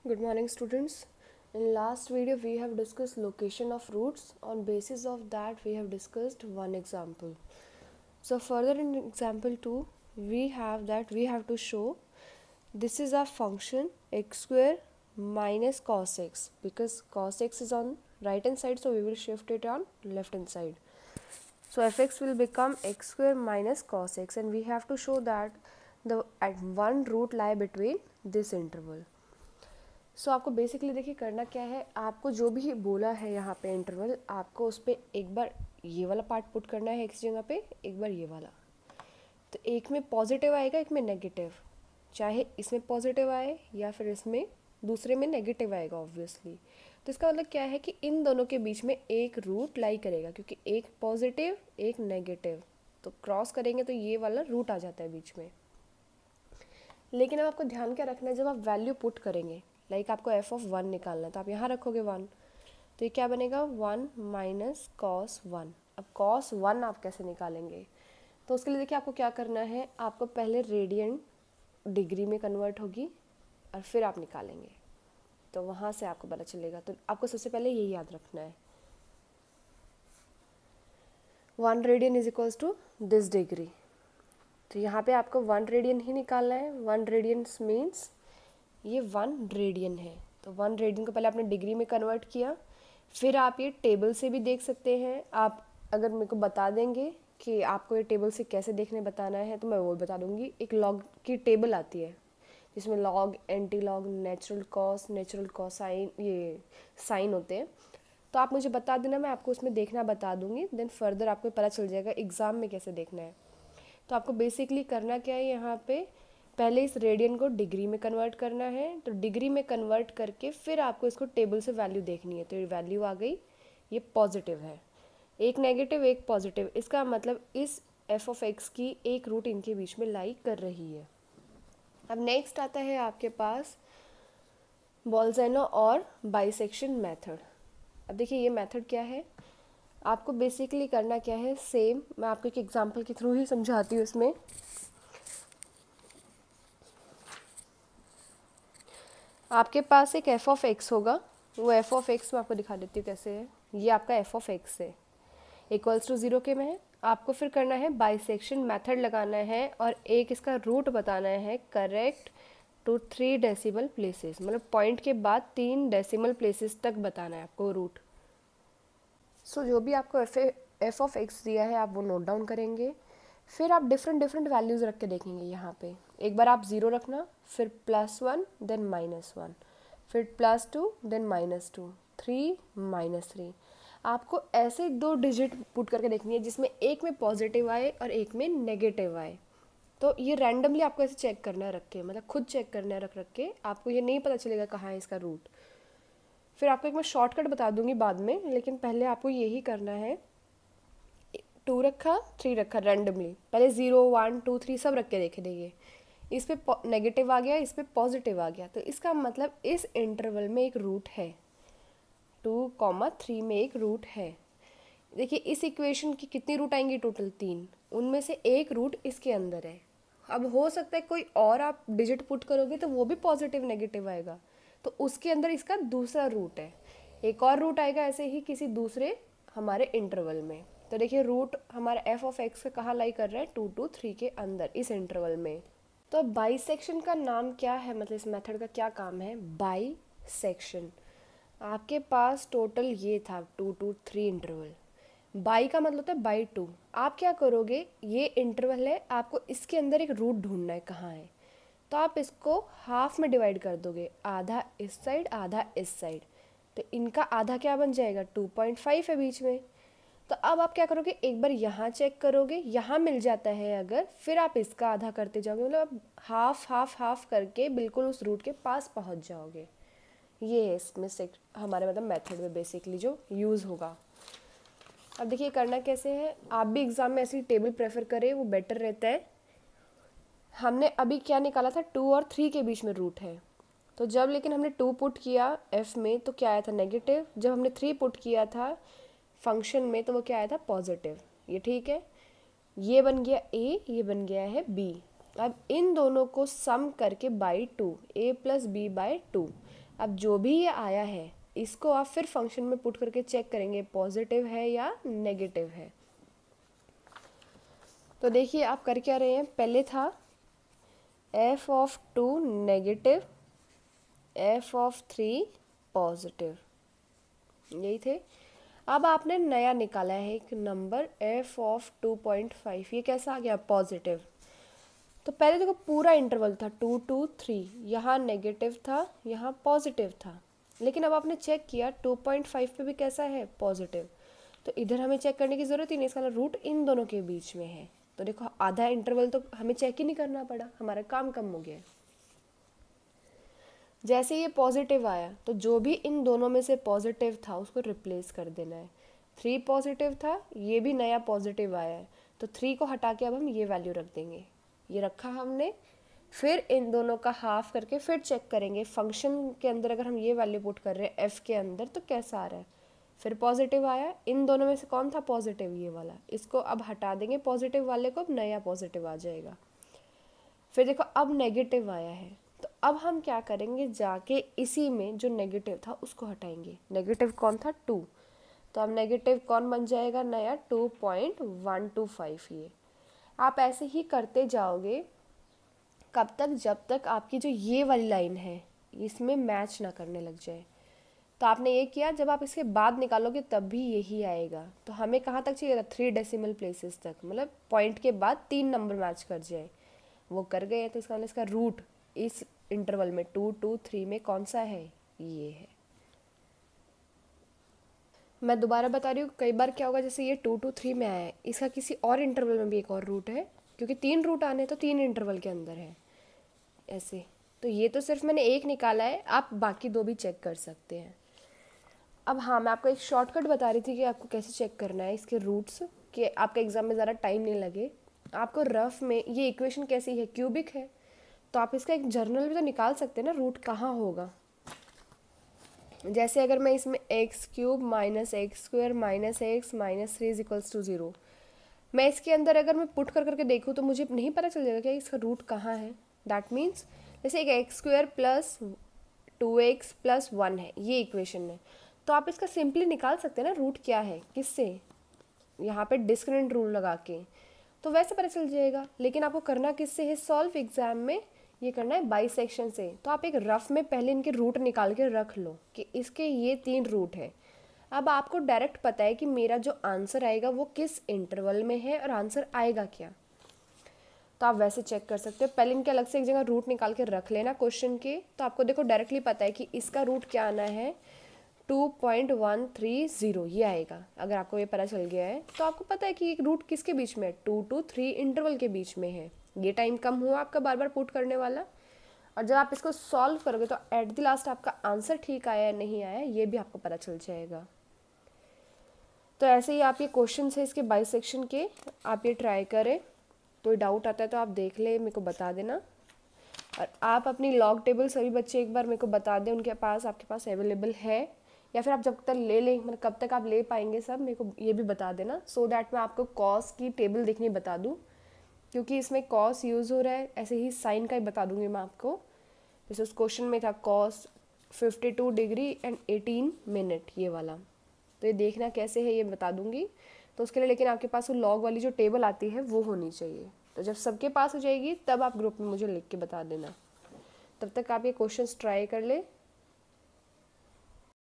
Good morning, students. In last video we have discussed location of roots. On basis of that we have discussed one example. So further in example 2 we have to show this is a function x square minus cos x, because cos x is on right hand side, so we will shift it on left hand side. So fx will become x square minus cos x, and we have to show that the at one root lie between this interval. सो आपको basically देखिए करना क्या है, आपको जो भी बोला है यहाँ पे इंटरवल, आपको उस पर एक बार ये वाला पार्ट पुट करना है एक्स जगह पे, एक बार ये वाला. तो एक में पॉजिटिव आएगा, एक में नेगेटिव. चाहे इसमें पॉजिटिव आए या फिर इसमें दूसरे में नेगेटिव आएगा ऑब्वियसली. तो इसका मतलब क्या है कि इन दोनों के बीच में एक रूट लाई करेगा, क्योंकि एक पॉजिटिव एक नेगेटिव, तो क्रॉस करेंगे तो ये वाला रूट आ जाता है बीच में. लेकिन अब आपको ध्यान क्या रखना है, जब आप वैल्यू पुट करेंगे, लाइक आपको एफ ऑफ 1 निकालना है, तो आप यहाँ रखोगे 1, तो ये क्या बनेगा 1 माइनस कॉस 1. अब कॉस 1 आप कैसे निकालेंगे, तो उसके लिए देखिए आपको क्या करना है, आपको पहले रेडियन डिग्री में कन्वर्ट होगी और फिर आप निकालेंगे, तो वहाँ से आपको पता चलेगा. तो आपको सबसे पहले यही याद रखना है, 1 radian is equals to this degree. तो यहाँ पे आपको 1 रेडियन ही निकालना है. 1 रेडियन मीन्स ये 1 रेडियन है. तो 1 रेडियन को पहले आपने डिग्री में कन्वर्ट किया, फिर आप ये टेबल से भी देख सकते हैं. आप अगर मेरे को बता देंगे कि आपको ये टेबल से कैसे देखने बताना है, तो मैं वो बता दूंगी. एक लॉग की टेबल आती है जिसमें log, anti log, natural cosine, ये साइन होते हैं. तो आप मुझे बता देना, मैं आपको उसमें देखना बता दूंगी. देन फर्दर आपको पता चल जाएगा एग्ज़ाम में कैसे देखना है. तो आपको बेसिकली करना क्या है, यहाँ पे पहले इस रेडियन को डिग्री में कन्वर्ट करना है. तो डिग्री में कन्वर्ट करके फिर आपको इसको टेबल से वैल्यू देखनी है. तो ये वैल्यू आ गई, ये पॉजिटिव है, एक नेगेटिव एक पॉजिटिव. इसका मतलब इस एफ ऑफ एक्स की एक रूट इनके बीच में लाई कर रही है. अब नेक्स्ट आता है आपके पास बॉल्ज़नो और बाइसेक्शन मेथड. अब देखिए ये मेथड क्या है, आपको बेसिकली करना क्या है, सेम मैं आपको एक एग्जांपल के थ्रू ही समझाती हूँ. इसमें आपके पास एक एफ ऑफ एक्स होगा, वो एफ ऑफ एक्स मैं आपको दिखा देती हूँ कैसे है. ये आपका एफ ऑफ एक्स है, इक्वल्स टू 0 के में है. आपको फिर करना है बाइसेक्शन मेथड लगाना है, और एक इसका रूट बताना है करेक्ट टू 3 डेसिमल प्लेसेस, मतलब पॉइंट के बाद 3 डेसिमल प्लेसेस तक बताना है आपको रूट. सो जो भी आपको एफ ऑफ एक्स दिया है आप वो नोट डाउन करेंगे. फिर आप डिफरेंट वैल्यूज़ रख के देखेंगे. यहाँ पे एक बार आप 0 रखना, फिर +1 देन -1, फिर +2 देन -2, 3 -3. आपको ऐसे 2 डिजिट पुट करके देखनी है जिसमें एक में पॉजिटिव आए और एक में नेगेटिव आए. तो ये रैंडमली आपको ऐसे चेक करना है रख के, मतलब खुद चेक करना है रख के. आपको ये नहीं पता चलेगा कहाँ है इसका रूट. फिर आपको एक मैं शॉर्टकट बता दूंगी बाद में, लेकिन पहले आपको यही करना है. 2 रखा 3 रखा रैंडमली, पहले 0 1 2 3 सब रख के देखे देखिए. इस पे नेगेटिव आ गया, इस पे पॉजिटिव आ गया, तो इसका मतलब इस इंटरवल में एक रूट है. 2, 3 में एक रूट है. देखिए इस इक्वेशन की कितनी रूट आएंगी, टोटल 3, उनमें से एक रूट इसके अंदर है. अब हो सकता है कोई और आप डिजिट पुट करोगे तो वो भी पॉजिटिव नेगेटिव आएगा, तो उसके अंदर इसका दूसरा रूट है. एक और रूट आएगा ऐसे ही किसी दूसरे हमारे इंटरवल में. तो देखिए रूट हमारा एफ ऑफ एक्स का कहाँ लाई कर रहा है, 2 to 3 के अंदर इस इंटरवल में. तो बाइसेक्शन का नाम क्या है, मतलब इस मेथड का क्या काम है, बाइसेक्शन. आपके पास टोटल ये था 2 to 3 इंटरवल. बाई का मतलब होता है बाई 2. आप क्या करोगे, ये इंटरवल है, आपको इसके अंदर एक रूट ढूंढना है कहाँ है. तो आप इसको हाफ में डिवाइड कर दोगे, आधा इस साइड आधा इस साइड. तो इनका आधा क्या बन जाएगा, 2.5 है बीच में. तो अब आप क्या करोगे, एक बार यहाँ चेक करोगे, यहाँ मिल जाता है अगर, फिर आप इसका आधा करते जाओगे, मतलब हाफ करके बिल्कुल उस रूट के पास पहुँच जाओगे. ये है इसमें से हमारे मतलब मेथड में बेसिकली जो यूज़ होगा. अब देखिए करना कैसे है, आप भी एग्ज़ाम में ऐसी टेबल प्रेफर करें, वो बेटर रहता है. हमने अभी क्या निकाला था, 2 और 3 के बीच में रूट है. तो जब लेकिन हमने 2 पुट किया एफ में तो क्या आया था, नेगेटिव. जब हमने 3 पुट किया था फंक्शन में तो वो क्या आया था, पॉजिटिव. ये ठीक है, ये बन गया ए, ये बन गया है बी. अब इन दोनों को सम करके बाई 2, a + b/2, अब जो भी ये आया है इसको आप फिर फंक्शन में पुट करके चेक करेंगे पॉजिटिव है या नेगेटिव है। तो देखिए आप कर क्या रहे हैं, पहले था f of 2 negative, f of 3 positive, यही थे। अब आपने नया निकाला है एक नंबर f ऑफ 2.5, ये कैसा आ गया, पॉजिटिव। तो पहले देखो पूरा इंटरवल था 2 to 3, यहाँ नेगेटिव था यहाँ पॉजिटिव था, लेकिन अब आपने चेक किया 2.5 पे भी कैसा है, पॉजिटिव। तो इधर हमें चेक करने की ज़रूरत ही नहीं, इसका रूट इन दोनों के बीच में है। तो देखो आधा इंटरवल तो हमें चेक ही नहीं करना पड़ा, हमारा काम कम हो गया। जैसे ये पॉजिटिव आया तो जो भी इन दोनों में से पॉजिटिव था उसको रिप्लेस कर देना है। 3 पॉजिटिव था, ये भी नया पॉजिटिव आया है, तो 3 को हटा के अब हम ये वैल्यू रख देंगे, ये रखा हमने। फिर इन दोनों का हाफ करके फिर चेक करेंगे फंक्शन के अंदर अगर हम ये वैल्यू पुट कर रहे हैं f के अंदर तो कैसा आ रहा है। फिर पॉजिटिव आया, इन दोनों में से कौन था पॉजिटिव, ये वाला, इसको अब हटा देंगे पॉजिटिव वाले को, अब नया पॉजिटिव आ जाएगा। फिर देखो अब नेगेटिव आया है, तो अब हम क्या करेंगे, जाके इसी में जो नेगेटिव था उसको हटाएंगे। नेगेटिव कौन था, 2, तो अब नेगेटिव कौन बन जाएगा नया, 2.125। ये आप ऐसे ही करते जाओगे कब तक, जब तक आपकी जो ये वाली लाइन है इसमें मैच ना करने लग जाए। तो आपने ये किया, जब आप इसके बाद निकालोगे तब भी यही आएगा। तो हमें कहाँ तक चाहिए था, 3 डेसिमल प्लेसेस तक, मतलब पॉइंट के बाद 3 नंबर मैच कर जाए, वो कर गए। तो इसका मतलब इसका रूट इस इंटरवल में 2 to 3 में कौन सा है, ये है। मैं दोबारा बता रही हूँ, कई बार क्या होगा, जैसे ये 2 to 3 में आया है, इसका किसी और इंटरवल में भी एक और रूट है, क्योंकि 3 रूट आने तो 3 इंटरवल के अंदर है ऐसे। तो ये तो सिर्फ मैंने एक निकाला है, आप बाकी 2 भी चेक कर सकते हैं। अब हाँ, मैं आपको एक शॉर्टकट बता रही थी कि आपको कैसे चेक करना है इसके रूट्स, कि आपके एग्जाम में ज़्यादा टाइम नहीं लगे। आपको रफ में ये इक्वेशन कैसी है, क्यूबिक है, तो आप इसका एक जर्नल भी तो निकाल सकते हैं ना, रूट कहाँ होगा। जैसे अगर मैं इसमें x³ minus x² minus x minus 3 equals to 0, मैं इसके अंदर अगर मैं पुट कर करके देखूँ तो मुझे नहीं पता चल जाएगा कि इसका रूट कहाँ है। दैट मीन्स जैसे एक x² प्लस 2x प्लस 1 है, ये इक्वेशन है, तो आप इसका सिंपली निकाल सकते हैं ना रूट क्या है, किससे, यहाँ पे डिस्क्रिमिनेंट रूल लगा के, तो वैसे पता चल जाएगा। लेकिन आपको करना किससे है, सॉल्व एग्जाम में ये करना है बाइसेक्शन से। तो आप एक रफ में पहले इनके रूट निकाल के रख लो कि इसके ये 3 रूट है। अब आपको डायरेक्ट पता है कि मेरा जो आंसर आएगा वो किस इंटरवल में है और आंसर आएगा क्या, तो आप वैसे चेक कर सकते हो। पहले इनके अलग से एक जगह रूट निकाल के रख लेना क्वेश्चन के, तो आपको देखो डायरेक्टली पता है कि इसका रूट क्या आना है, 2.130 ये आएगा। अगर आपको ये पता चल गया है तो आपको पता है कि एक रूट किसके बीच में है, 2 to 3 इंटरवल के बीच में है। ये टाइम कम हुआ आपका बार बार पुट करने वाला, और जब आप इसको सॉल्व करोगे तो एट द लास्ट आपका आंसर ठीक आया या नहीं आया ये भी आपको पता चल जाएगा। तो ऐसे ही आप ये क्वेश्चन है इसके बाइसेक्शन के, आप ये ट्राई करें। कोई डाउट आता है तो आप देख ले, मेरे को बता देना। और आप अपनी लॉग टेबल सभी बच्चे एक बार मेरे को बता दें उनके पास, आपके पास अवेलेबल है, या फिर आप जब तक ले लें, मतलब कब तक आप ले पाएंगे सब मेरे को ये भी बता देना, सो दैट मैं आपको कॉस की टेबल देखनी बता दूँ, क्योंकि इसमें कॉस यूज़ हो रहा है। ऐसे ही साइन का ही बता दूंगी मैं आपको। जैसे उस क्वेश्चन में था कॉस 52 डिग्री एंड 18 मिनट, ये वाला, तो ये देखना कैसे है ये बता दूंगी। तो उसके लिए लेकिन आपके पास वो लॉग वाली जो टेबल आती है वो होनी चाहिए। तो जब सबके पास हो जाएगी तब आप ग्रुप में मुझे लिख के बता देना। तब तक आप ये क्वेश्चंस ट्राई कर ले।